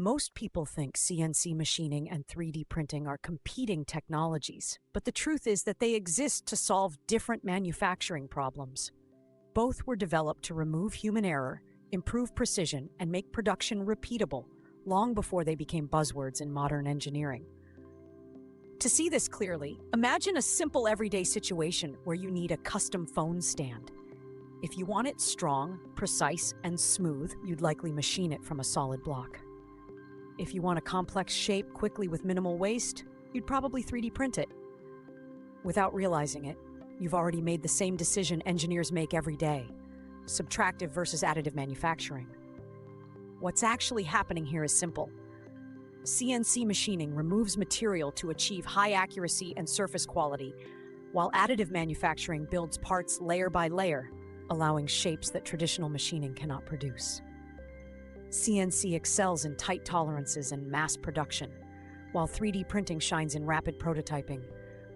Most people think CNC machining and 3D printing are competing technologies, but the truth is that they exist to solve different manufacturing problems. Both were developed to remove human error, improve precision, and make production repeatable, long before they became buzzwords in modern engineering. To see this clearly, imagine a simple everyday situation where you need a custom phone stand. If you want it strong, precise, and smooth, you'd likely machine it from a solid block. If you want a complex shape quickly with minimal waste, you'd probably 3D print it. Without realizing it, you've already made the same decision engineers make every day: subtractive versus additive manufacturing. What's actually happening here is simple. CNC machining removes material to achieve high accuracy and surface quality, while additive manufacturing builds parts layer by layer, allowing shapes that traditional machining cannot produce. CNC excels in tight tolerances and mass production, while 3D printing shines in rapid prototyping,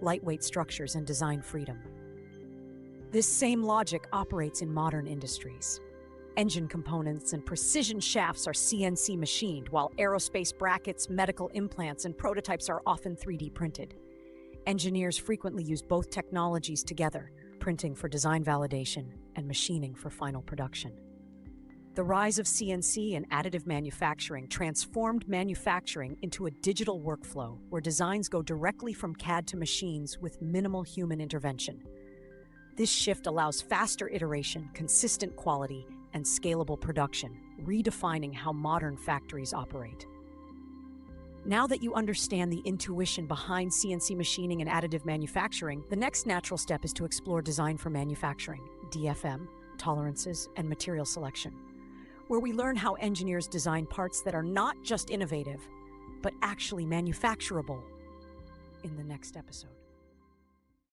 lightweight structures, and design freedom. This same logic operates in modern industries. Engine components and precision shafts are CNC machined, while aerospace brackets, medical implants, and prototypes are often 3D printed. Engineers frequently use both technologies together, printing for design validation and machining for final production. The rise of CNC and additive manufacturing transformed manufacturing into a digital workflow where designs go directly from CAD to machines with minimal human intervention. This shift allows faster iteration, consistent quality, and scalable production, redefining how modern factories operate. Now that you understand the intuition behind CNC machining and additive manufacturing, the next natural step is to explore design for manufacturing, DFM, tolerances, and material selection, where we learn how engineers design parts that are not just innovative, but actually manufacturable in the next episode.